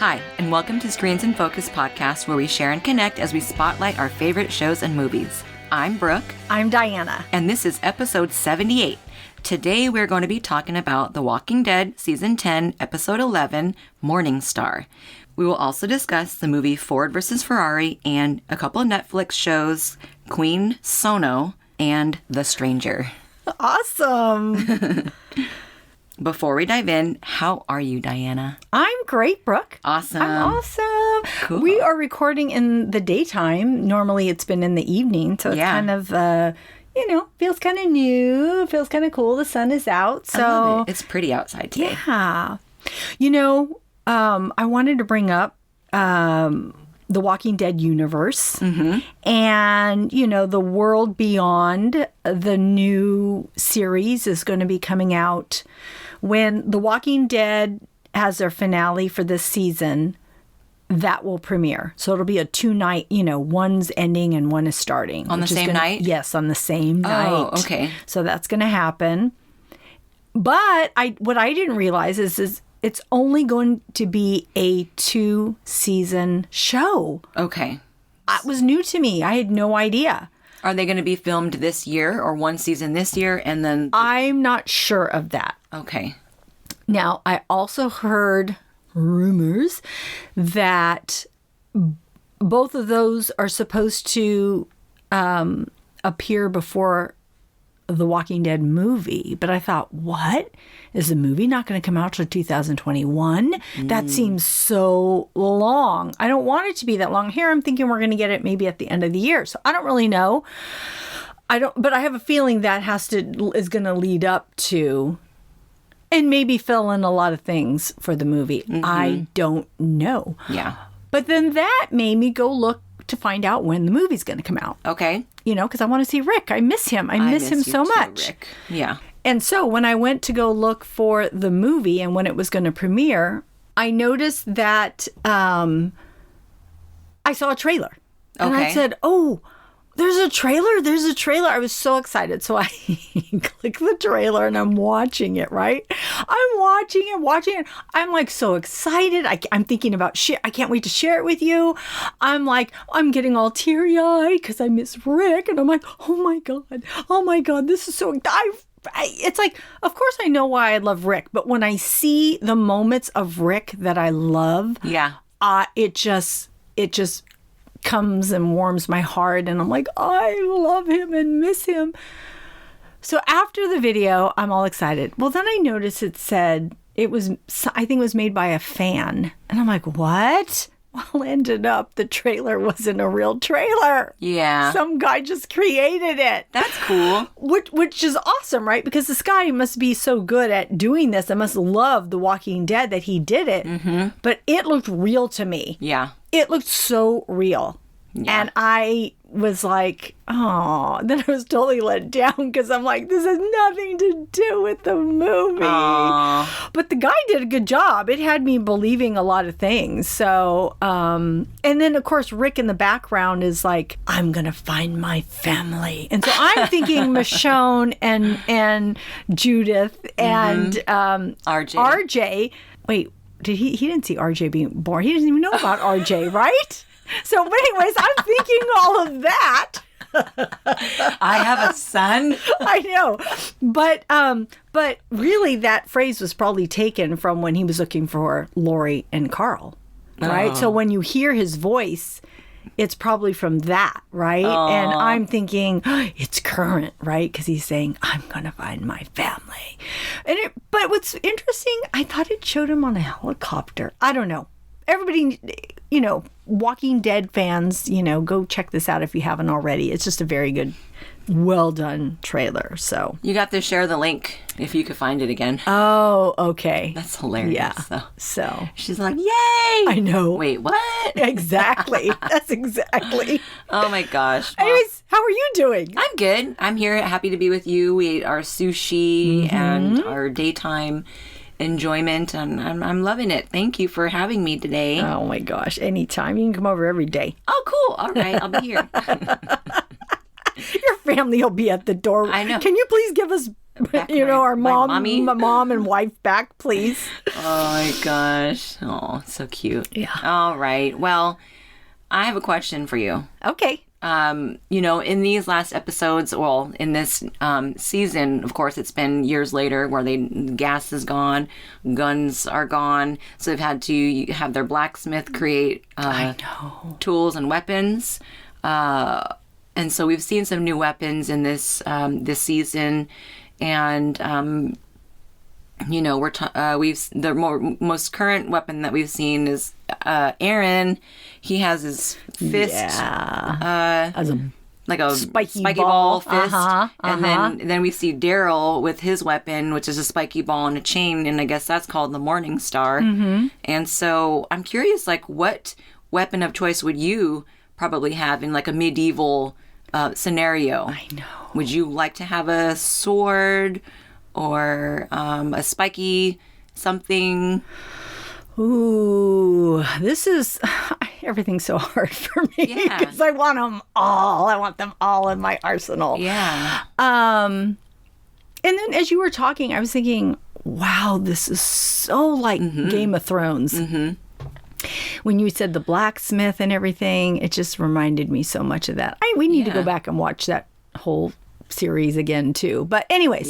Hi, and welcome to Screens in Focus podcast, where we share and connect as we spotlight our favorite shows and movies. I'm Brooke. I'm Diana. And this is episode 78. Today we're going to be talking about The Walking Dead Season 10, Episode 11, Morning Star. We will also discuss the movie Ford vs. Ferrari and a couple of Netflix shows, Queen Sono and The Stranger. Awesome. Before we dive in, how are you, Diana? I'm great, Brooke. Awesome. I'm awesome. Cool. We are recording in the daytime. Normally it's been in the evening, so it's kind of, feels kind of new, feels kind of cool. The sun is out, so. I love it. It's pretty outside today. Yeah. I wanted to bring up the Walking Dead universe and, the world beyond. The new series is going to be coming out when The Walking Dead has their finale for this season. That will premiere. So it'll be a 2-night, one's ending and one is starting. On the same night? Yes, on the same night. Oh, okay. So that's going to happen. But what I didn't realize is it's only going to be a 2-season show. Okay. It was new to me. I had no idea. Are they going to be filmed this year or one season this year and then... I'm not sure of that. Okay. Now, I also heard rumors that both of those are supposed to appear before the Walking Dead movie. But I thought, what? Is the movie not going to come out till 2021? That seems so long. I don't want it to be that long. Here, I'm thinking we're going to get it maybe at the end of the year. So I don't really know. But I have a feeling that is going to lead up to, and maybe fill in a lot of things for the movie. I don't know. Yeah. But then that made me go look to find out when the movie's going to come out. Okay. Because I want to see Rick. I miss him. I miss him so much. Rick. Yeah. And so when I went to go look for the movie and when it was going to premiere, I noticed that I saw a trailer. And I said, oh, there's a trailer. There's a trailer. I was so excited. So I click the trailer and I'm watching it, right? I'm watching it. I'm like so excited. I'm thinking about shit. I can't wait to share it with you. I'm getting all teary-eyed because I miss Rick. And I'm like, oh my God, this is so... It's like, of course I know why I love Rick, but when I see the moments of Rick that I love, it just comes and warms my heart, and I'm like, I love him and miss him. So after the video, I'm all excited. Well, then I noticed it said I think it was made by a fan, and I'm like, what? Well, ended up the trailer wasn't a real trailer. Yeah. Some guy just created it. That's cool. Which is awesome, right? Because this guy must be so good at doing this. I must love The Walking Dead that he did it. Mm-hmm. But it looked real to me. Yeah. It looked so real. Yeah. And I was like, oh, then I was totally let down because I'm like, this has nothing to do with the movie. Aww. But the guy did a good job. It had me believing a lot of things. So, and then of course, Rick in the background is like, I'm going to find my family. And so I'm thinking Michonne and Judith and RJ. Wait, he didn't see RJ being born. He doesn't even know about RJ, right? So anyways, I'm thinking all of that. I have a son. I know. But really that phrase was probably taken from when he was looking for Lori and Carl, right? Oh. So when you hear his voice, it's probably from that, right? Oh. And I'm thinking, it's current, right? Because he's saying, I'm going to find my family. But what's interesting, I thought it showed him on a helicopter. I don't know. Everybody, Walking Dead fans, go check this out if you haven't already. It's just a very good, well done trailer. So you got to share the link if you could find it again. Oh, okay. That's hilarious. Yeah. So she's like, yay! I know. Wait, what? Exactly. That's exactly. Oh my gosh. Anyways, how are you doing? I'm good. I'm here, happy to be with you. We ate our sushi and our daytime enjoyment, and I'm loving it. Thank you for having me today. Oh my gosh, anytime. You can come over every day. Oh, cool. All right, I'll be here. Your family will be at the door. I know. Can you please give us our mom and wife back, please. Oh my gosh. Oh, so cute. Yeah. All right. Well, I have a question for you. Okay. In these last episodes, well, in this season, of course, it's been years later where gas is gone, guns are gone, so they've had to have their blacksmith create tools and weapons. And so we've seen some new weapons in this season, and the most current weapon that we've seen is Aaron. He has his fist, as a like a spiky ball fist, Uh-huh. and then we see Daryl with his weapon, which is a spiky ball and a chain, and I guess that's called the Morning Star. Mm-hmm. And so I'm curious, like, what weapon of choice would you probably have in like a medieval scenario? I know. Would you like to have a sword or a spiky something? Ooh, this is everything's so hard for me because I want them all. I want them all in my arsenal. Yeah. And then as you were talking, I was thinking, wow, this is so like Game of Thrones. Mm-hmm. When you said the blacksmith and everything, it just reminded me so much of that. We need to go back and watch that whole series again too. But anyways,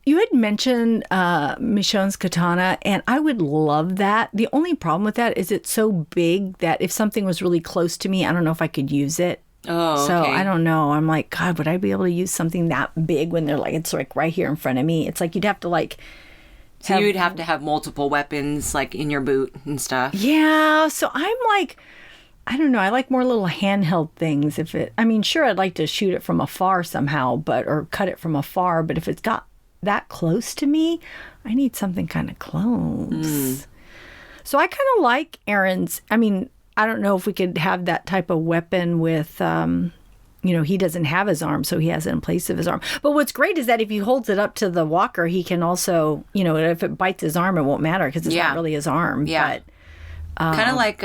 you had mentioned Michonne's katana, and I would love that. The only problem with that is it's so big that if something was really close to me, I don't know if I could use it. Oh, so okay. I don't know. I'm like, God, would I be able to use something that big when it's like right here in front of me? It's like you'd have to like. So you'd have to have multiple weapons like in your boot and stuff. Yeah. So I'm like, I don't know. I like more little handheld things. Sure, I'd like to shoot it from afar somehow, or cut it from afar. But if it's got that close to me, I need something kind of close. So I kind of like Aaron's. I don't know if we could have that type of weapon with, he doesn't have his arm, so he has it in place of his arm. But what's great is that if he holds it up to the walker, he can also, if it bites his arm, it won't matter because it's not really his arm. Yeah. But, kind of like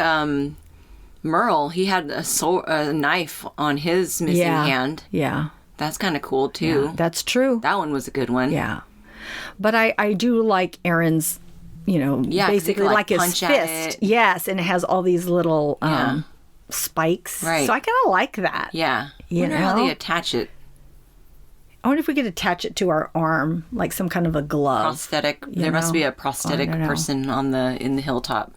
Merle. He had a knife on his missing hand. Yeah. That's kind of cool, too. Yeah, that's true. That one was a good one. Yeah. But I do like Aaron's, basically like his fist. Yes, and it has all these little spikes. Right. So I kind of like that. Yeah. I wonder how they attach it. I wonder if we could attach it to our arm, like some kind of a glove. Prosthetic. There must be a prosthetic person in the hilltop.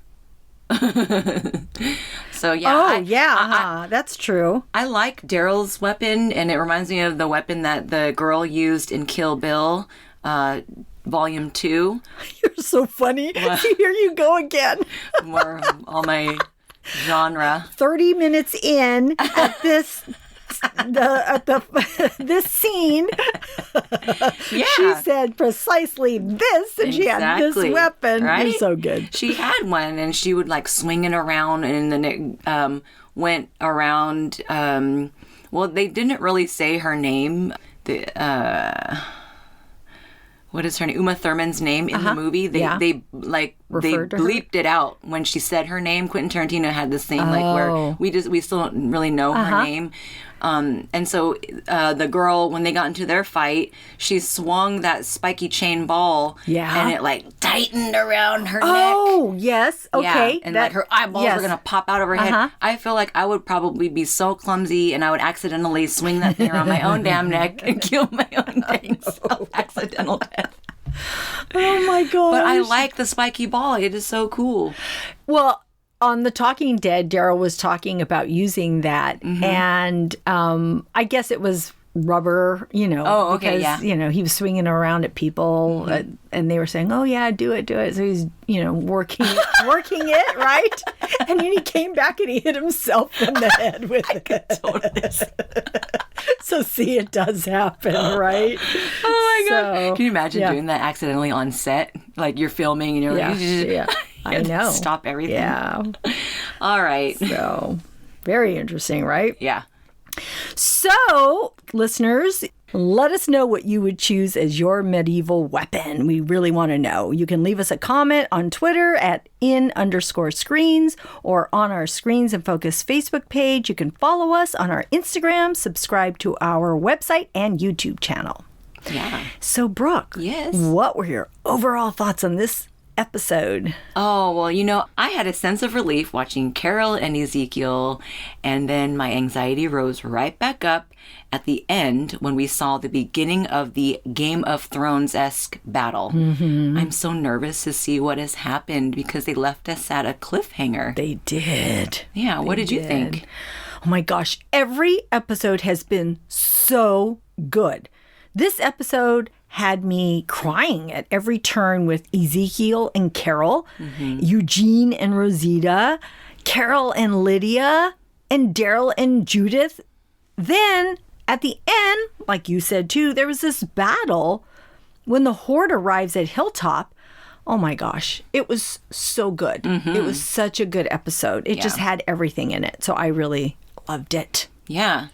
So yeah. That's true. I like Daryl's weapon, and it reminds me of the weapon that the girl used in Kill Bill, Volume 2. You're so funny. Here you go again. More all my genre. 30 minutes in at this this scene, she said precisely this, and she had this weapon. Right? It's so good. She had one, and she would like swing it around, and then it went around. Well, they didn't really say her name. What is her name? Uma Thurman's name in the movie. They bleeped it out when she said her name. Quentin Tarantino had this thing where we still don't really know her name. And so the girl, when they got into their fight, she swung that spiky chain ball, and it like tightened around her neck. Oh, yes. Okay. Yeah. And like her eyeballs were going to pop out of her head. I feel like I would probably be so clumsy, and I would accidentally swing that thing around my own damn neck and kill my own dang accidental death. Oh my gosh. But I like the spiky ball. It is so cool. Well, on The Talking Dead, Daryl was talking about using that, and I guess it was rubber, because, he was swinging around at people, and they were saying, oh, yeah, do it. So he's, working it, right? And then he came back and he hit himself in the head with it. Totally. So, see, it does happen, right? Oh, my God. Can you imagine doing that accidentally on set? Like, you're filming and you're like, I know. Stop everything. Yeah. All right. So, very interesting, right? Yeah. So, listeners, Let us know what you would choose as your medieval weapon. We really want to know. You can leave us a comment on Twitter at @in_screens or on our Screens and Focus Facebook page. You can follow us on our Instagram, subscribe to our website and YouTube channel. Yeah. So, Brooke, yes, what were your overall thoughts on this episode? Oh, well, I had a sense of relief watching Carol and Ezekiel, and then my anxiety rose right back up at the end when we saw the beginning of the Game of Thrones-esque battle. Mm-hmm. I'm so nervous to see what has happened because they left us at a cliffhanger. They did. Yeah, what did you think? Oh my gosh, every episode has been so good. This episode had me crying at every turn with Ezekiel and Carol, Eugene and Rosita, Carol and Lydia, and Daryl and Judith. Then at the end, like you said too, there was this battle when the horde arrives at Hilltop. Oh my gosh, it was so good. Mm-hmm. It was such a good episode. It just had everything in it. So I really loved it. Yeah.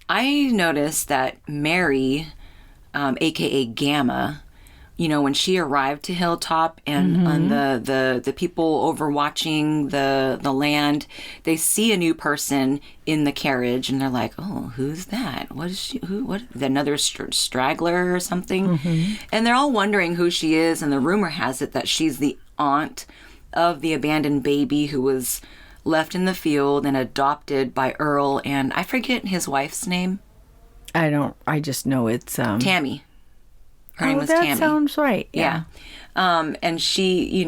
I noticed that Mary, a.k.a. Gamma, when she arrived to Hilltop and on the people overwatching the land, they see a new person in the carriage and they're like, oh, who's that? What is she? What? Another straggler or something? Mm-hmm. And they're all wondering who she is. And the rumor has it that she's the aunt of the abandoned baby who was left in the field and adopted by Earl. And I forget his wife's name. I just know it's Tammy. Her name was Tammy. That sounds right. Yeah. And she,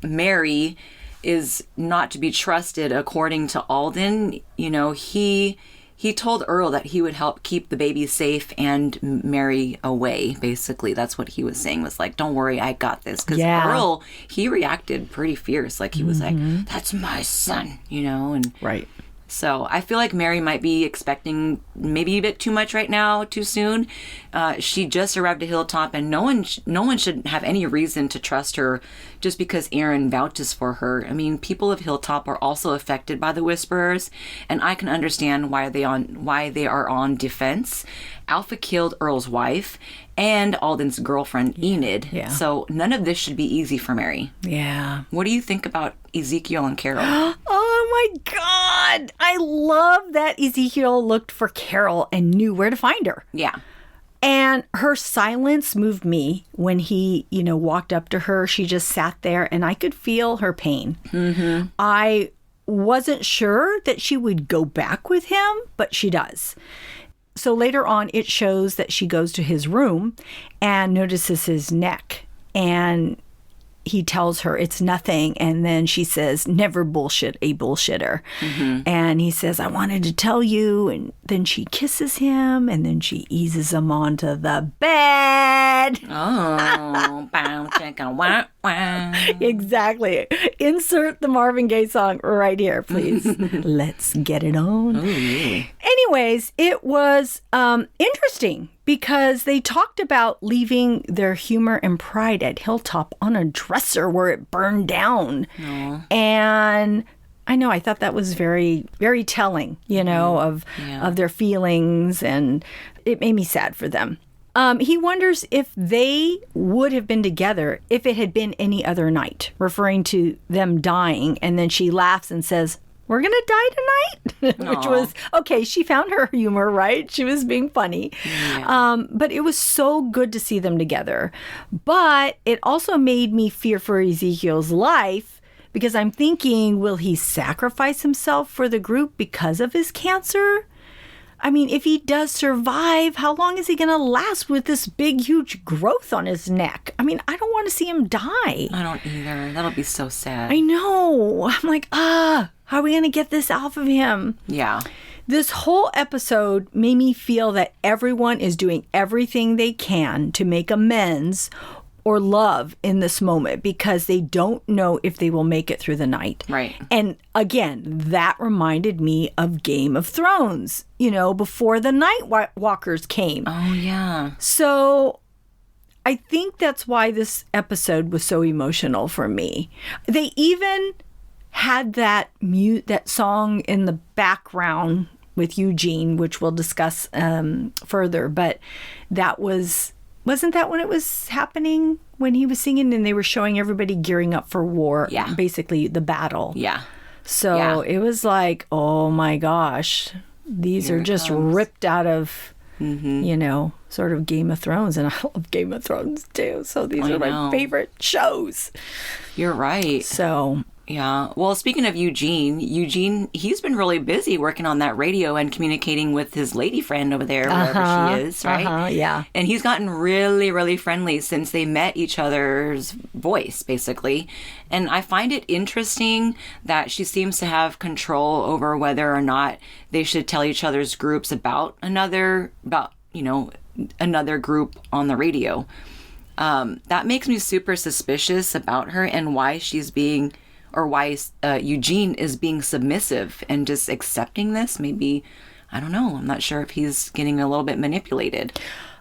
Mary is not to be trusted according to Alden. He told Earl that he would help keep the baby safe and Mary away, basically. That's what he was saying, was like, don't worry, I got this. Because Earl, he reacted pretty fierce. Like, he was like, that's my son, and... Right. So I feel like Mary might be expecting maybe a bit too much right now, too soon. She just arrived at Hilltop, and no one should have any reason to trust her just because Aaron vouches for her. I mean, people of Hilltop are also affected by the Whisperers, and I can understand why they are on defense. Alpha killed Earl's wife and Alden's girlfriend, Enid. Yeah. So none of this should be easy for Mary. Yeah. What do you think about Ezekiel and Carol? Oh my God. I love that Ezekiel looked for Carol and knew where to find her. Yeah. And her silence moved me when he, walked up to her. She just sat there and I could feel her pain. Mm-hmm. I wasn't sure that she would go back with him, but she does. So later on, it shows that she goes to his room and notices his neck. And he tells her it's nothing. And then she says, never bullshit a bullshitter. Mm-hmm. And he says, I wanted to tell you. And then she kisses him. And then she eases him onto the bed. Oh, bow, chicka, wah, wah. Exactly. Insert the Marvin Gaye song right here, please. Let's get it on. Ooh. Anyways, it was interesting because they talked about leaving their humor and pride at Hilltop on a dresser where it burned down. Aww. And I thought that was very, very telling, of their feelings, and it made me sad for them. He wonders if they would have been together if it had been any other night, referring to them dying. And then she laughs and says, we're going to die tonight, which was, okay, she found her humor, right? She was being funny. Yeah. But it was so good to see them together. But it also made me fear for Ezekiel's life because I'm thinking, will he sacrifice himself for the group because of his cancer? I mean, if he does survive, how long is he going to last with this big, huge growth on his neck? I mean, I don't want to see him die. I don't either. That'll be so sad. I know. I'm like, how are we going to get this off of him? Yeah. This whole episode made me feel that everyone is doing everything they can to make amends or love in this moment because they don't know if they will make it through the night. Right. And again, that reminded me of Game of Thrones, before the Night Walkers came. Oh, yeah. So I think that's why this episode was so emotional for me. They even had that song in the background with Eugene, which we'll discuss further. But that wasn't that when it was happening, when he was singing and they were showing everybody gearing up for war? Yeah. Basically the battle. Yeah. So it was like, oh my gosh, these are just ripped out of, sort of Game of Thrones. And I love Game of Thrones too. So these are my favorite shows. You're right. So... yeah. Well, speaking of Eugene, he's been really busy working on that radio and communicating with his lady friend over there, wherever she is, right? Yeah. And he's gotten really, really friendly since they met each other's voice, basically. And I find it interesting that she seems to have control over whether or not they should tell each other's groups about another group on the radio. That makes me super suspicious about her and why Eugene is being submissive and just accepting this. Maybe, I don't know. I'm not sure if he's getting a little bit manipulated.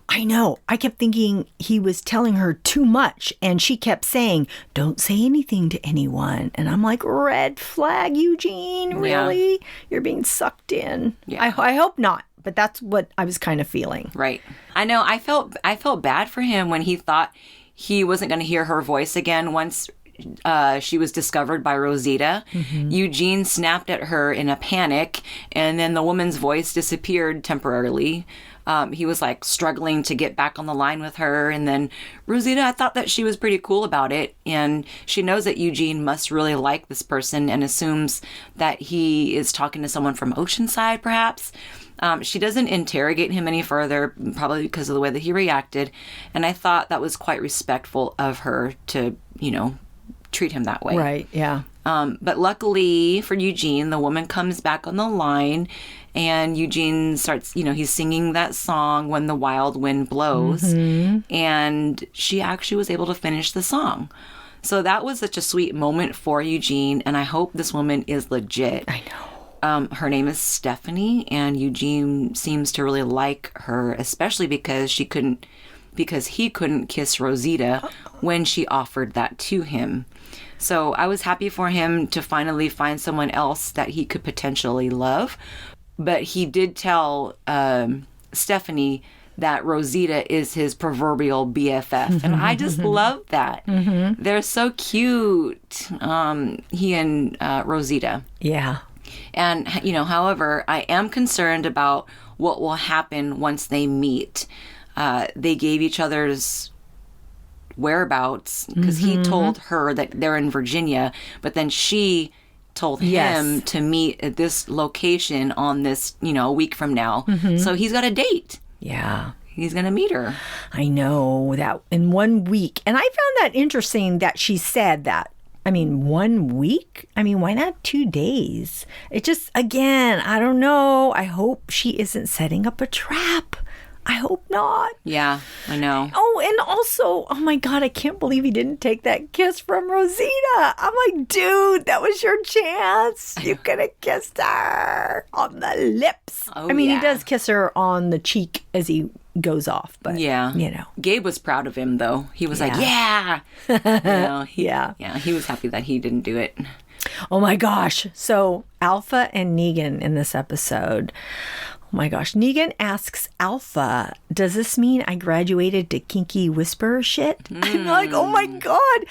I know. I kept thinking he was telling her too much, and she kept saying, don't say anything to anyone. And I'm like, red flag, Eugene, really? Yeah. You're being sucked in. Yeah. I hope not, but that's what I was kind of feeling. Right. I know. I felt bad for him when he thought he wasn't going to hear her voice again once she was discovered by Rosita. Eugene snapped at her in a panic, and then the woman's voice disappeared temporarily. He was like struggling to get back on the line with her, and then Rosita, I thought that she was pretty cool about it, and she knows that Eugene must really like this person and assumes that he is talking to someone from Oceanside, perhaps. She doesn't interrogate him any further, probably because of the way that he reacted, and I thought that was quite respectful of her to, treat him that way. Right, yeah. But luckily for Eugene, the woman comes back on the line, and Eugene starts, he's singing that song, When the Wild Wind Blows, and she actually was able to finish the song. So that was such a sweet moment for Eugene, and I hope this woman is legit. I know. Her name is Stephanie, and Eugene seems to really like her, especially because he couldn't kiss Rosita when she offered that to him. So I was happy for him to finally find someone else that he could potentially love. But he did tell Stephanie that Rosita is his proverbial BFF. And I just love that. They're so cute, he and Rosita. Yeah. And, however, I am concerned about what will happen once they meet. They gave each other's whereabouts because he told her that they're in Virginia, but then she told him to meet at this location on this, a week from now. So he's got a date. Yeah. He's going to meet her. I know, that in 1 week. And I found that interesting that she said that. 1 week? Why not 2 days? It just, again, I don't know. I hope she isn't setting up a trap. I hope not. Yeah, I know. Oh, and also, oh my God, I can't believe he didn't take that kiss from Rosita. I'm like, dude, that was your chance. You could have kissed her on the lips. Oh, he does kiss her on the cheek as he goes off, but Gabe was proud of him, though. He was like, yeah. He was happy that he didn't do it. Oh my gosh. So Alpha and Negan in this episode. Oh my gosh. Negan asks Alpha, does this mean I graduated to kinky whisperer shit? I'm like, oh my God.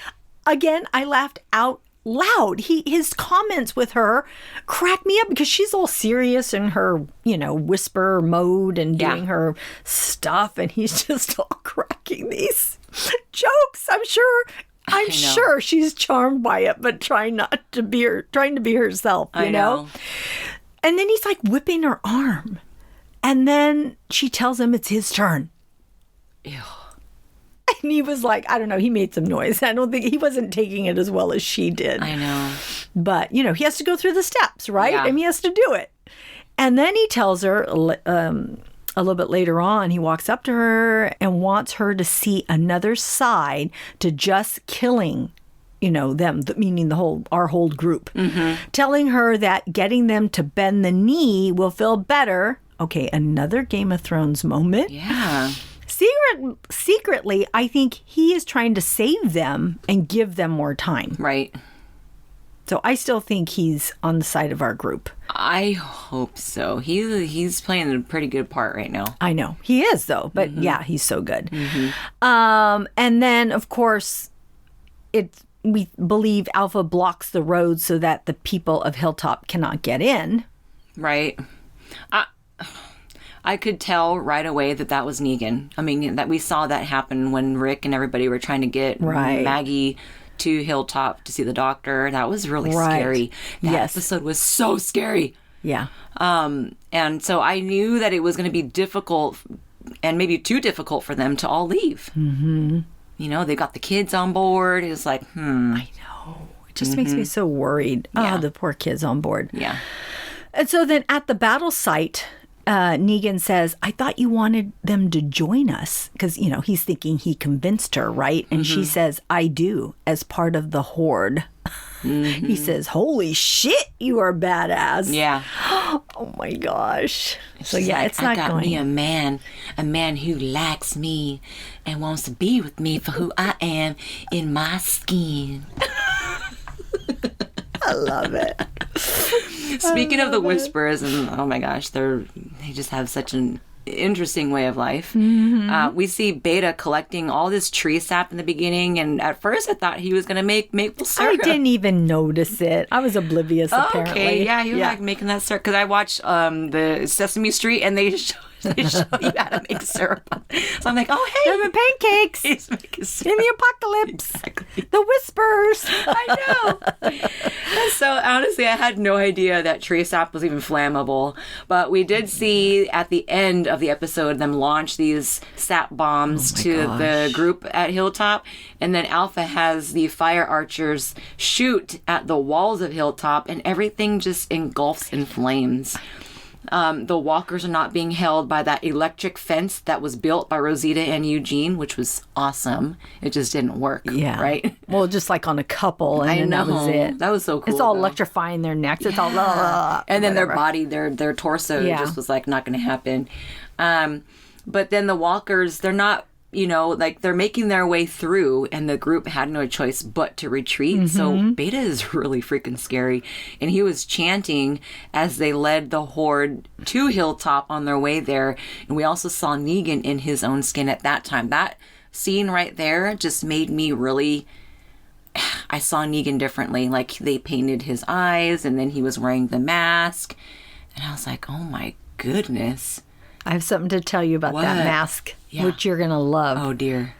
Again, I laughed out loud. His comments with her crack me up because she's all serious in her, whisper mode and doing her stuff. And he's just all cracking these jokes. I'm sure she's charmed by it, but trying to be herself, you know? And then he's like whipping her arm. And then she tells him it's his turn. Ew. And he was like, I don't know, he made some noise. I don't think he wasn't taking it as well as she did. I know. But, he has to go through the steps, right? Yeah. And he has to do it. And then he tells her a little bit later on, he walks up to her and wants her to see another side to just killing, them, meaning our whole group. Telling her that getting them to bend the knee will feel better. Okay, another Game of Thrones moment. Yeah. Secretly, I think he is trying to save them and give them more time. Right. So I still think he's on the side of our group. I hope so. He's playing a pretty good part right now. I know. He is, though. But yeah, he's so good. And then, of course, we believe Alpha blocks the road so that the people of Hilltop cannot get in. Right. I could tell right away that was Negan. I mean, that we saw that happen when Rick and everybody were trying to get Maggie to Hilltop to see the doctor. That was really scary. That episode was so scary. Yeah. And so I knew that it was going to be difficult, and maybe too difficult for them to all leave. Mm-hmm. You know, they got the kids on board. It was like, I know. It just makes me so worried. Yeah. Oh, the poor kids on board. Yeah. And so then at the battle site, Negan says, I thought you wanted them to join us. Because, you know, he's thinking he convinced her, right? And she says, I do, as part of the Horde. He says, holy shit, you are badass. Yeah. Oh, my gosh. So, She's yeah, like, it's not I got going. me a man who likes me and wants to be with me for who I am in my skin. I love it. Speaking of the Whisperers, and oh my gosh, they just have such an interesting way of life. We see Beta collecting all this tree sap in the beginning, and at first I thought he was going to make maple syrup. I didn't even notice it. I was oblivious, apparently. Okay, yeah, he was like making that syrup. Because I watched the Sesame Street, and they show you how to make syrup. So I'm like, oh, hey. They're the pancakes. He's making syrup. In the apocalypse. Exactly. The Whispers. I know. So honestly, I had no idea that tree sap was even flammable. But we did see at the end of the episode them launch these sap bombs to the group at Hilltop. And then Alpha has the fire archers shoot at the walls of Hilltop, and everything just engulfs in flames. The walkers are not being held by that electric fence that was built by Rosita and Eugene, which was awesome. It just didn't work. Yeah. Right? Well, just like on a couple, and then that was it. That was so cool. It's all electrifying their necks. It's all and then their body, their torso just was like not going to happen. But then the walkers, they're not, you know, like they're making their way through, and the group had no choice but to retreat. So Beta is really freaking scary. And he was chanting as they led the Horde to Hilltop on their way there. And we also saw Negan in his own skin at that time. That scene right there just made me really... I saw Negan differently. Like, they painted his eyes, and then he was wearing the mask. And I was like, oh my goodness. I have something to tell you about that mask, which you're going to love. Oh, dear.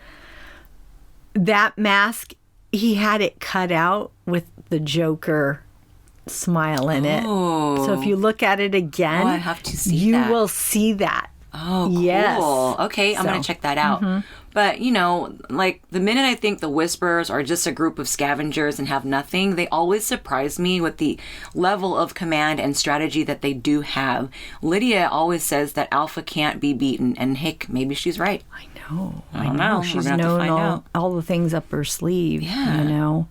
That mask, he had it cut out with the Joker smile in it. So if you look at it again, I have to see you that. will see that. Oh, cool. Yes. Okay, I'm going to check that out. But, you know, like, the minute I think the Whisperers are just a group of scavengers and have nothing, they always surprise me with the level of command and strategy that they do have. Lydia always says that Alpha can't be beaten, and heck, maybe she's right. I know. I don't know. She's We're gonna have to known all the things up her sleeve, you know.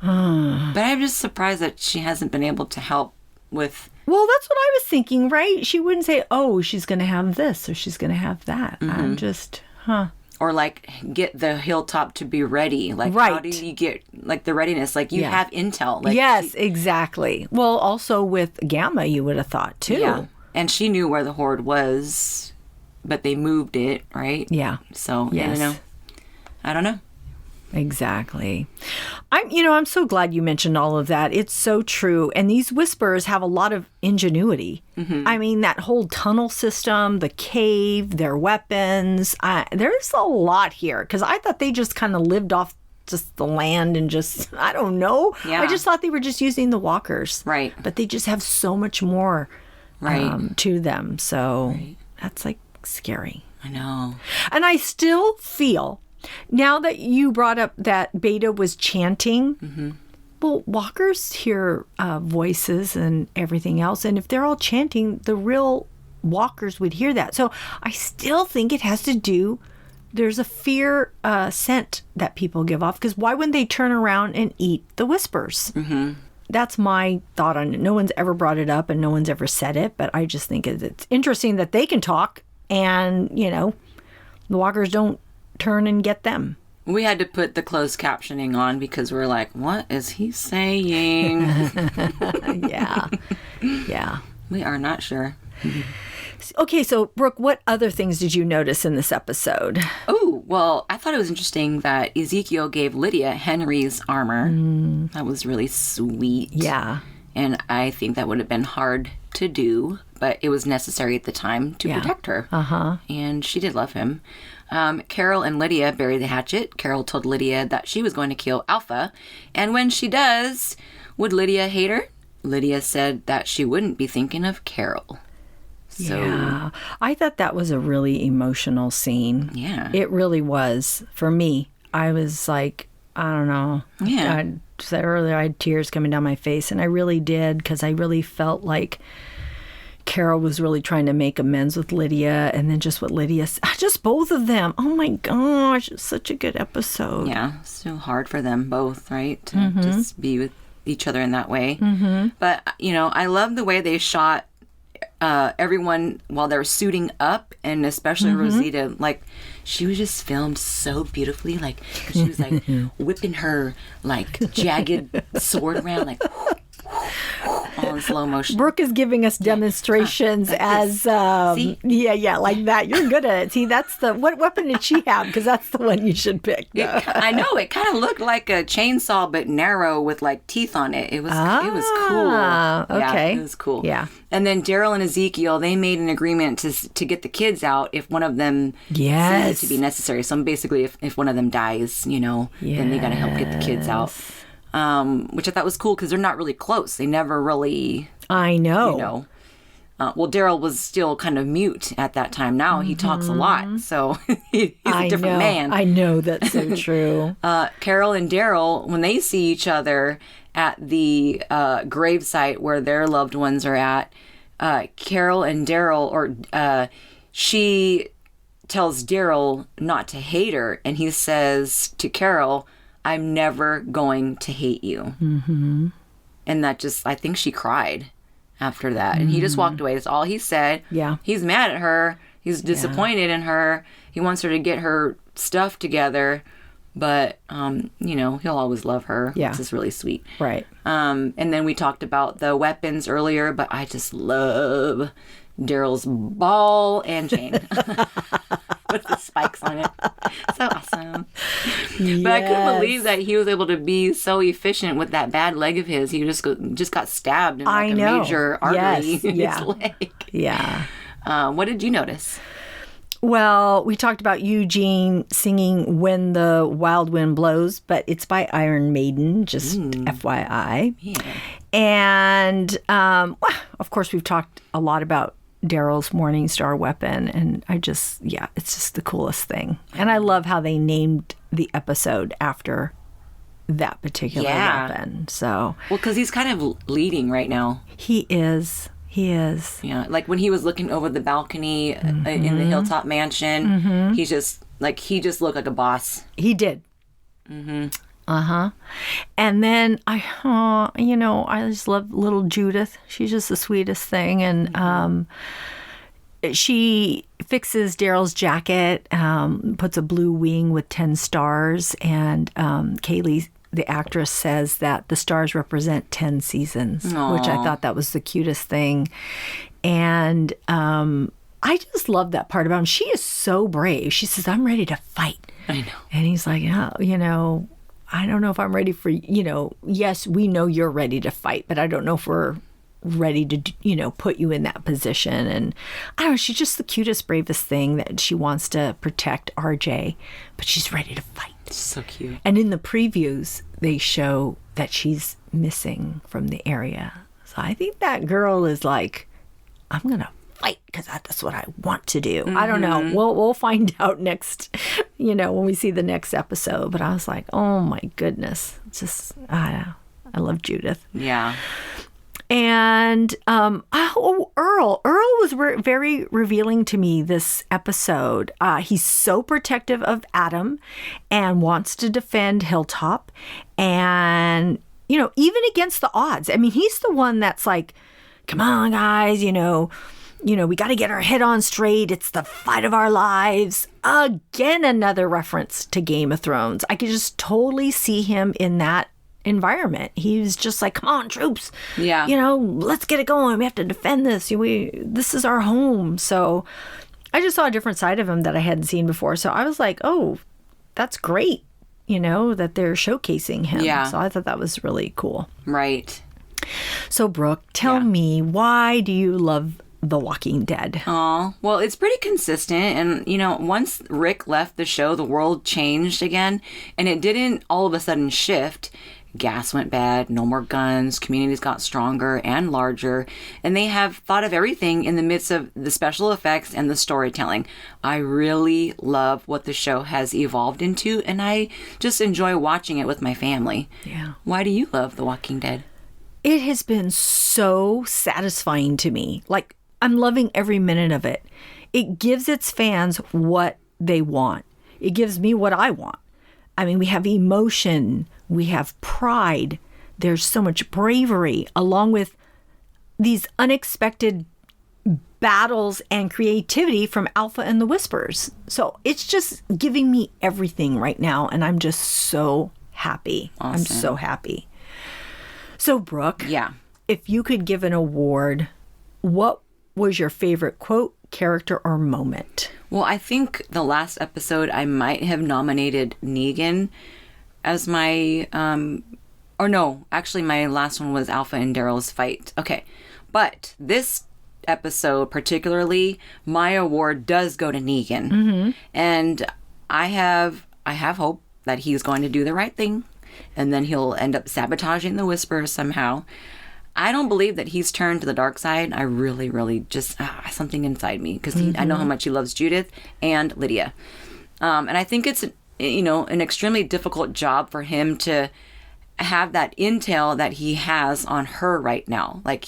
But I'm just surprised that she hasn't been able to help with... Well, that's what I was thinking, right? She wouldn't say, oh, she's going to have this or she's going to have that. I'm just, Or, like, get the Hilltop to be ready. Like, how do you get, like, the readiness? Like, you have intel. Like, yes, exactly. Well, also with Gamma, you would have thought, too. Yeah. And she knew where the Horde was, but they moved it, right? Yeah. So, I don't know. Exactly. I'm so glad you mentioned all of that. It's so true. And these Whisperers have a lot of ingenuity. I mean, that whole tunnel system, the cave, their weapons. There's a lot here because I thought they just kind of lived off just the land and just, I don't know. Yeah. I just thought they were just using the walkers. Right. But they just have so much more to them. So that's like scary. I know. And I still feel... Now that you brought up that Beta was chanting, well, walkers hear voices and everything else. And if they're all chanting, the real walkers would hear that. So I still think it has to do, there's a fear scent that people give off. Because why wouldn't they turn around and eat the Whispers? That's my thought on it. No one's ever brought it up and no one's ever said it. But I just think it's interesting that they can talk and, you know, the walkers don't turn and get them. We had to put the closed captioning on because we're like, what is he saying? Yeah. Yeah. We are not sure. Okay, so Brooke, what other things did you notice in this episode? Oh, well, I thought it was interesting that Ezekiel gave Lydia Henry's armor. That was really sweet. Yeah. And I think that would have been hard to do, but it was necessary at the time to protect her. Uh-huh. And she did love him. Carol and Lydia bury the hatchet. Carol told Lydia that she was going to kill Alpha. And when she does, would Lydia hate her? Lydia said that she wouldn't be thinking of Carol. So, yeah. I thought that was a really emotional scene. Yeah. It really was. For me, I was like, I don't know. Yeah. I said earlier, I had tears coming down my face, and I really did, because I really felt like Carol was really trying to make amends with Lydia, and then just what Lydia said. Just both of them. Oh my gosh, it's such a good episode. Yeah, so hard for them both, right? To just be with each other in that way. But, I love the way they shot everyone while they're suiting up, and especially Rosita. Like, she was just filmed so beautifully. Like, she was like whipping her like jagged sword around, like all in slow motion. Brooke is giving us demonstrations like as like that. You're good at it. See, that's what weapon did she have? Because that's the one you should pick. I know, it kind of looked like a chainsaw but narrow with like teeth on it. It was cool. Okay, yeah, it was cool. Yeah. And then Daryl and Ezekiel, they made an agreement to get the kids out if one of them seemed to be necessary. So basically, if one of them dies, then they got to help get the kids out. Which I thought was cool because they're not really close. They never really... I know. Well, Daryl was still kind of mute at that time. Now he talks a lot, so he's a different man. I know, that's so true. Carol and Daryl, when they see each other at the gravesite where their loved ones are at, Carol and Daryl, she tells Daryl not to hate her, and he says to Carol, I'm never going to hate you. Mm-hmm. And that just, I think she cried after that. And he just walked away. That's all he said. Yeah. He's mad at her. He's disappointed in her. He wants her to get her stuff together. But, he'll always love her. Yeah. This is really sweet. Right. And then we talked about the weapons earlier, but I just love Daryl's ball and chain. With the spikes on it. So awesome. Yes. But I couldn't believe that he was able to be so efficient with that bad leg of his. He just got stabbed in a major artery in his leg. Yeah. What did you notice? Well, we talked about Eugene singing When the Wild Wind Blows, but it's by Iron Maiden, just FYI. Yeah. And, of course, we've talked a lot about Daryl's Morning Star weapon, and it's just the coolest thing. And I love how they named the episode after that particular weapon. So, well, because he's kind of leading right now. He is. Yeah, like when he was looking over the balcony in the Hilltop Mansion, he just looked like a boss. He did. And then I just love little Judith. She's just the sweetest thing. And she fixes Daryl's jacket, puts a blue wing with 10 stars. And Kaylee, the actress, says that the stars represent 10 seasons, which I thought that was the cutest thing. And I just love that part about him. She is so brave. She says, I'm ready to fight. I know. And he's like, I don't know if I'm ready for, yes, we know you're ready to fight, but I don't know if we're ready to, put you in that position. And I don't know, she's just the cutest, bravest thing, that she wants to protect RJ, but she's ready to fight. So cute. And in the previews, they show that she's missing from the area. So I think that girl is like, I'm going to fight because that's what I want to do. I don't know. We'll find out next, when we see the next episode. But I was like, oh my goodness. Just, I love Judith. Yeah. And Earl was very revealing to me this episode. He's so protective of Adam and wants to defend Hilltop. And, even against the odds. I mean, he's the one that's like, come on, guys, we got to get our head on straight. It's the fight of our lives. Again, another reference to Game of Thrones. I could just totally see him in that environment. He was just like, come on, troops. Yeah. Let's get it going. We have to defend this. This is our home. So I just saw a different side of him that I hadn't seen before. So I was like, oh, that's great, that they're showcasing him. Yeah. So I thought that was really cool. Right. So, Brooke, tell me, why do you love The Walking Dead? Oh, well, it's pretty consistent. And, once Rick left the show, the world changed again. And it didn't all of a sudden shift. Gas went bad, no more guns, communities got stronger and larger, and they have thought of everything in the midst of the special effects and the storytelling. I really love what the show has evolved into, and I just enjoy watching it with my family. Yeah. Why do you love The Walking Dead? It has been so satisfying to me. Like, I'm loving every minute of it. It gives its fans what they want. It gives me what I want. I mean, we have emotion, we have pride, there's so much bravery, along with these unexpected battles and creativity from Alpha and the Whispers. So it's just giving me everything right now, and I'm just so happy. Awesome. I'm so happy. So, Brooke, Yeah. if you could give an award, what was your favorite quote, character, or moment? Well, I think the last episode I might have nominated Negan as my, or no, actually my last one was Alpha and Daryl's fight. Okay. But this episode particularly, my award does go to Negan. Mm-hmm. And I have hope that he's going to do the right thing, and then he'll end up sabotaging the Whisperers somehow. I don't believe that he's turned to the dark side. I really, really just, something inside me, because I know how much he loves Judith and Lydia. And I think it's, an extremely difficult job for him to have that intel that he has on her right now. Like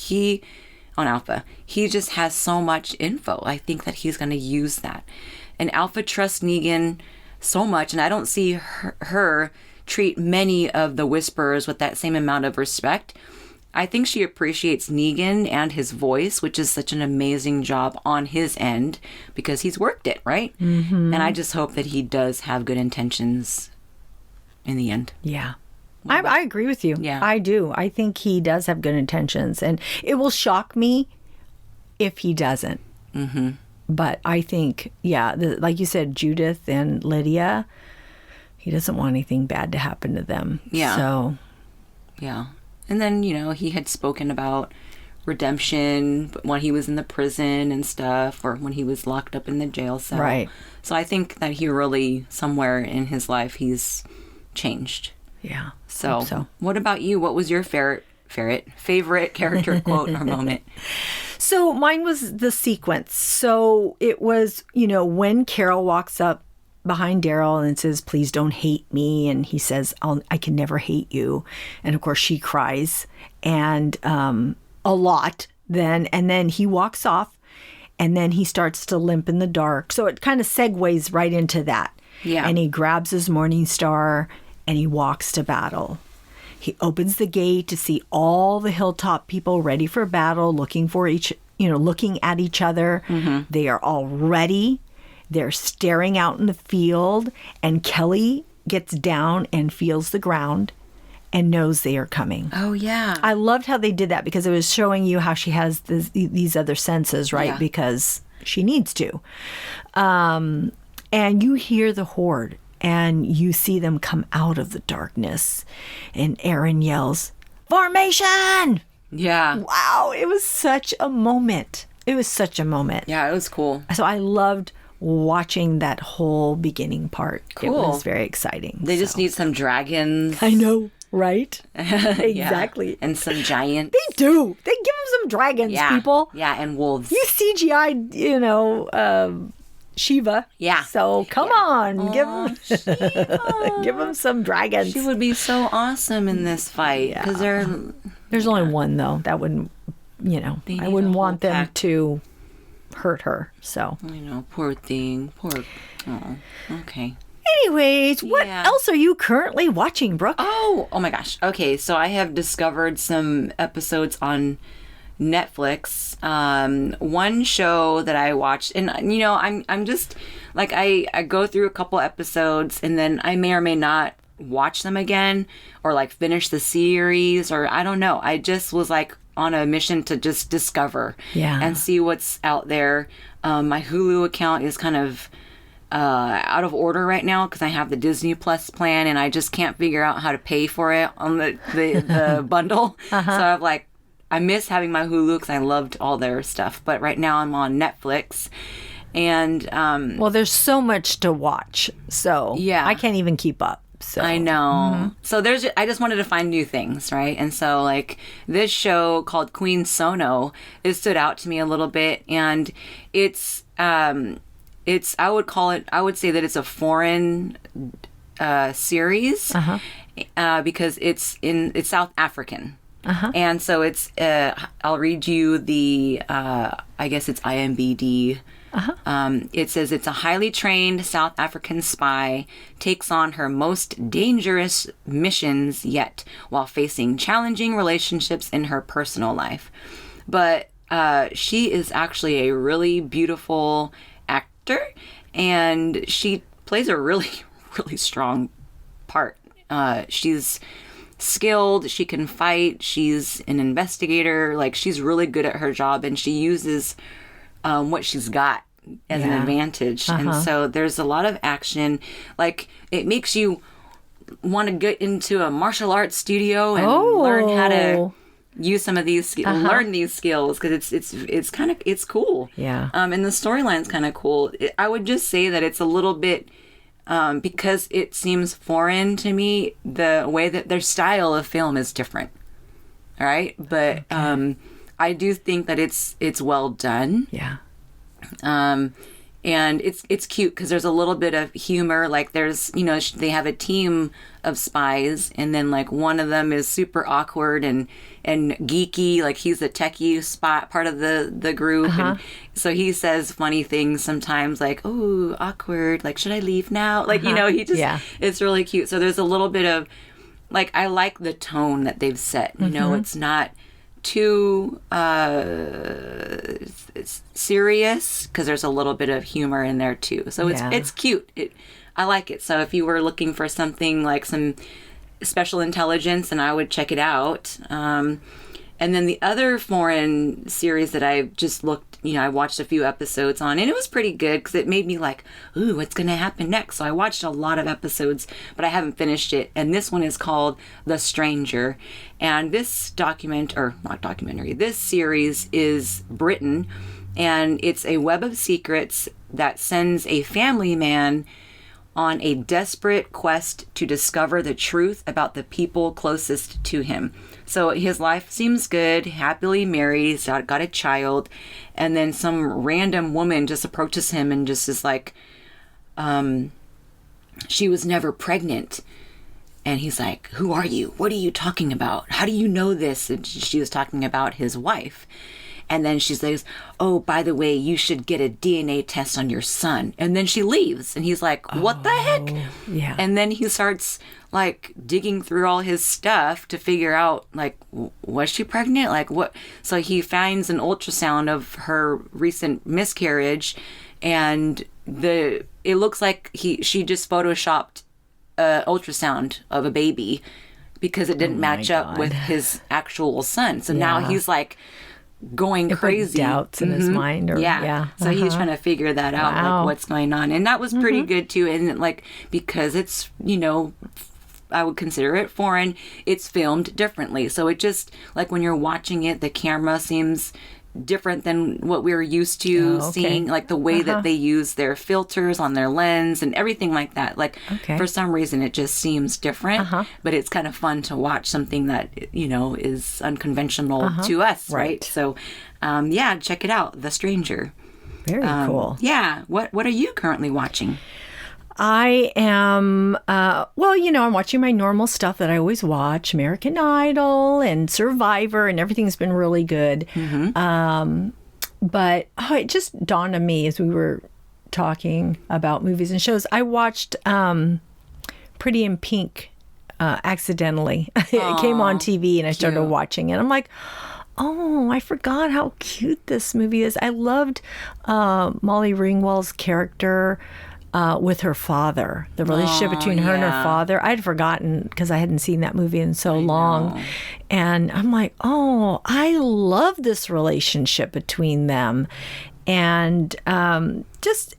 on Alpha, he just has so much info. I think that he's going to use that. And Alpha trusts Negan so much, and I don't see her treat many of the Whisperers with that same amount of respect. I think she appreciates Negan and his voice, which is such an amazing job on his end because he's worked it, right? Mm-hmm. And I just hope that he does have good intentions in the end. Yeah. I agree with you. Yeah. I do. I think he does have good intentions, and it will shock me if he doesn't. Mm-hmm. But I think, like you said, Judith and Lydia, he doesn't want anything bad to happen to them. Yeah. So. Yeah. And then, he had spoken about redemption when he was in the prison and stuff, or when he was locked up in the jail cell. Right. So I think that he really, somewhere in his life, he's changed. Yeah. So what about you? What was your favorite character quote or moment? So mine was the sequence. So it was, when Carol walks up behind Daryl and says, please don't hate me. And he says, I can never hate you. And of course she cries and a lot then. And then he walks off and then he starts to limp in the dark. So it kind of segues right into that. Yeah. And he grabs his Morning Star and he walks to battle. He opens the gate to see all the hilltop people ready for battle, looking at each other. Mm-hmm. They are all ready. They're staring out in the field, and Kelly gets down and feels the ground and knows they are coming. Oh, yeah. I loved how they did that because it was showing you how she has these other senses, right? Yeah. Because she needs to. And you hear the horde, and you see them come out of the darkness, and Aaron yells, "Formation!" Yeah. Wow, it was such a moment. Yeah, it was cool. So I loved watching that whole beginning part. Cool. It was very exciting. They just need some dragons. I know, right? Exactly. Yeah. And some giants. They do. They give them some dragons, people. Yeah, and wolves. You CGI'd, Shiva. Yeah. So come on, give them some dragons. She would be so awesome in this fight because there's only one though. That wouldn't, I wouldn't want them to hurt her. So poor thing. Oh, okay. Anyways, what else are you currently watching, Brooke? Oh my gosh. Okay, so I have discovered some episodes on Netflix. One show that I watched, and I'm just like I go through a couple episodes, and then I may or may not watch them again, or like finish the series, or I don't know. I just was like on a mission to just discover and see what's out there. My Hulu account is kind of out of order right now because I have the Disney Plus plan, and I just can't figure out how to pay for it on the bundle. So I miss having my Hulu because I loved all their stuff. But right now I'm on Netflix. And well, there's so much to watch. So I can't even keep up. So I know. So I just wanted to find new things, right? And so like this show called Queen Sono, it stood out to me a little bit, and it's I would say that it's a foreign series because it's South African. And so it's I'll read you the I guess it's IMBD. It says it's a highly trained South African spy takes on her most dangerous missions yet while facing challenging relationships in her personal life. But she is actually a really beautiful actor, and she plays a really, really strong part. She's skilled, she can fight, she's an investigator, like she's really good at her job, and she uses what she's got as an advantage. And so there's a lot of action. Like it makes you want to get into a martial arts studio and learn how to use some of these learn these skills, because it's cool. And the storyline's kind of cool. I would just say that it's a little bit because it seems foreign to me, the way that their style of film is different. All right, but I do think that it's well done. And it's cute because there's a little bit of humor. Like there's, they have a team of spies, and then like one of them is super awkward and geeky. Like he's a techie part of the group. And so he says funny things sometimes, like, "Oh, awkward. Like, should I leave now?" Like, he just, it's really cute. So there's a little bit of, like, I like the tone that they've set. It's not too it's serious, because there's a little bit of humor in there too. So it's cute. I like it. So if you were looking for something like some special intelligence, then I would check it out. And then the other foreign series that I just looked, I watched a few episodes on, and it was pretty good because it made me like, ooh, what's going to happen next? So I watched a lot of episodes, but I haven't finished it. And this one is called The Stranger. And this this series is Britain, and it's a web of secrets that sends a family man on a desperate quest to discover the truth about the people closest to him. So his life seems good, happily married, he's got a child, and then some random woman just approaches him and just is like, she was never pregnant. And he's like, "Who are you? What are you talking about? How do you know this?" And she was talking about his wife. And then she says, "Oh, by the way, you should get a DNA test on your son." And then she leaves. And he's like, "What the heck?" Yeah. And then he starts like digging through all his stuff to figure out, like, was she pregnant? Like what? So he finds an ultrasound of her recent miscarriage. And it looks like she just photoshopped an ultrasound of a baby because it didn't match up with his actual son. So now he's like going crazy. Doubts in his mind. So he's trying to figure that out, like what's going on. And that was pretty good too. And like, because it's, I would consider it foreign, it's filmed differently. So it just, like when you're watching it, the camera seems different than what we're used to seeing, like the way that they use their filters on their lens and everything like that. Like for some reason it just seems different, but it's kind of fun to watch something that, is unconventional to us, right? So check it out, The Stranger. Very cool. Yeah. What are you currently watching? I am, I'm watching my normal stuff that I always watch, American Idol and Survivor, and everything's been really good. But it just dawned on me as we were talking about movies and shows. I watched Pretty in Pink accidentally. It came on TV and I started watching it. I'm like, oh, I forgot how cute this movie is. I loved Molly Ringwald's character with her father, the relationship between her and her father. I'd forgotten because I hadn't seen that movie in so long. And I'm like, oh, I love this relationship between them. And just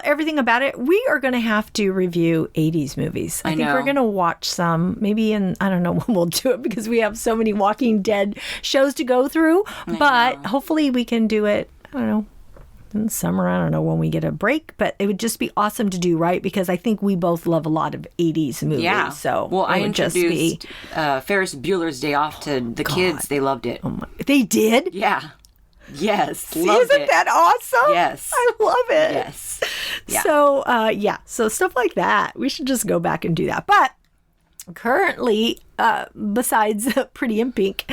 everything about it. We are going to have to review 80s movies. I think we're going to watch some, maybe I don't know when we'll do it because we have so many Walking Dead shows to go through. But hopefully we can do it, I don't know, in the summer. I don't know when we get a break, but it would just be awesome to do, right? Because I think we both love a lot of 80s movies. Yeah. So I introduced Ferris Bueller's Day Off to the kids. They loved it. Oh they did? Yeah. Yes. Isn't that awesome? Yes. I love it. Yes. Yeah. So, so stuff like that. We should just go back and do that. But currently, besides Pretty in Pink,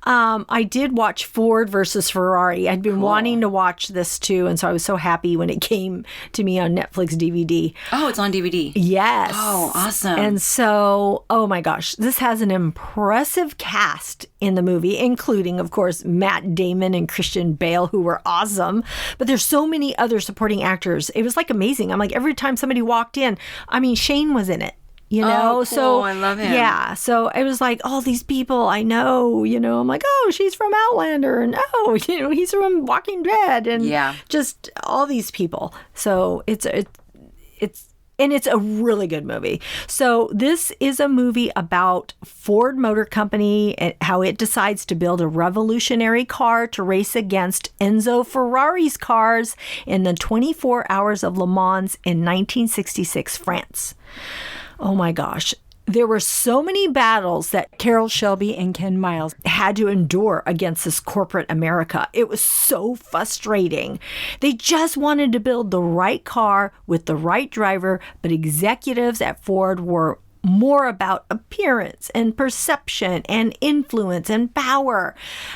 I did watch Ford versus Ferrari. I'd been wanting to watch this too, and so I was so happy when it came to me on Netflix DVD. Oh, it's on DVD. Yes. Oh, awesome. And so, oh my gosh, this has an impressive cast in the movie, including, of course, Matt Damon and Christian Bale, who were awesome. But there's so many other supporting actors. It was like amazing. I'm like, every time somebody walked in, I mean, Shane was in it. You know, cool. So I love him. Yeah, so it was like all these people I know. You know, I'm like, oh, she's from Outlander, and oh, you know, he's from Walking Dead, and just all these people. So it's a really good movie. So this is a movie about Ford Motor Company and how it decides to build a revolutionary car to race against Enzo Ferrari's cars in the 24 Hours of Le Mans in 1966 France. Oh my gosh. There were so many battles that Carol Shelby and Ken Miles had to endure against this corporate America. It was so frustrating. They just wanted to build the right car with the right driver, but executives at Ford were more about appearance and perception and influence and power.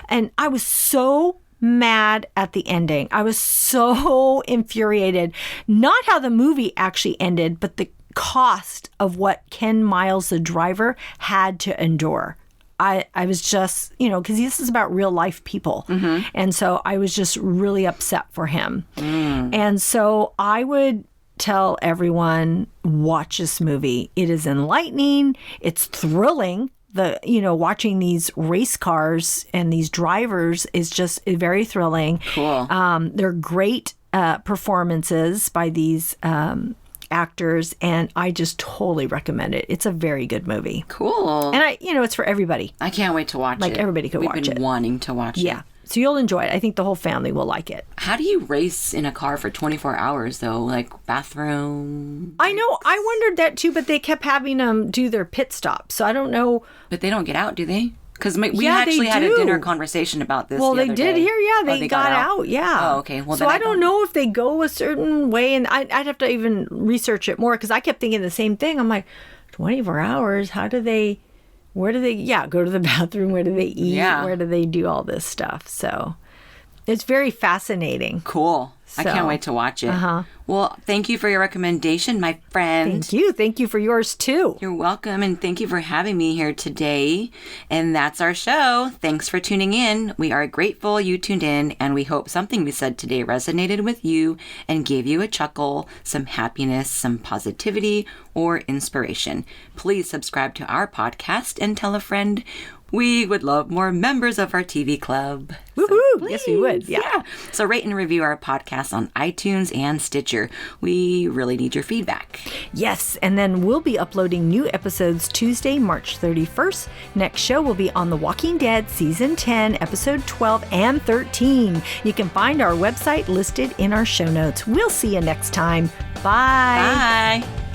And I was so mad at the ending. I was so infuriated. Not how the movie actually ended, but the cost of what Ken Miles, the driver, had to endure. I was just, you know, because this is about real life people. Mm-hmm. And so I was just really upset for him. And so I would tell everyone, watch this movie. It is enlightening. It's thrilling. Watching these race cars and these drivers is just very thrilling. Cool. They're great performances by these actors, and I just totally recommend it. It's a very good movie. Cool. And it's for everybody. I can't wait to watch it. Like everybody could watch it. We've been wanting to watch it. Yeah. So you'll enjoy it. I think the whole family will like it. How do you race in a car for 24 hours, though? Like, bathroom? I know. I wondered that, too, but they kept having them do their pit stops. So I don't know. But they don't get out, do they? Because we actually had a dinner conversation about this. Well, the they other did day. here. Yeah, they got out. Yeah. Oh, okay. Well, so I don't know if they go a certain way, and I'd have to even research it more because I kept thinking the same thing. I'm like, 24 hours? How do they? Where do they? Yeah, go to the bathroom. Where do they eat? Yeah. Where do they do all this stuff? So it's very fascinating. Cool. I can't wait to watch it. Well, thank you for your recommendation, my friend. Thank you. Thank you for yours, too. You're welcome, and thank you for having me here today. And that's our show. Thanks for tuning in. We are grateful you tuned in, and we hope something we said today resonated with you and gave you a chuckle, some happiness, some positivity, or inspiration. Please subscribe to our podcast and tell a friend. We would love more members of our TV club. Woohoo! So yes, we would. Yeah. So rate and review our podcast on iTunes and Stitcher. We really need your feedback. Yes, and then we'll be uploading new episodes Tuesday, March 31st. Next show will be on The Walking Dead Season 10, Episode 12 and 13. You can find our website listed in our show notes. We'll see you next time. Bye. Bye.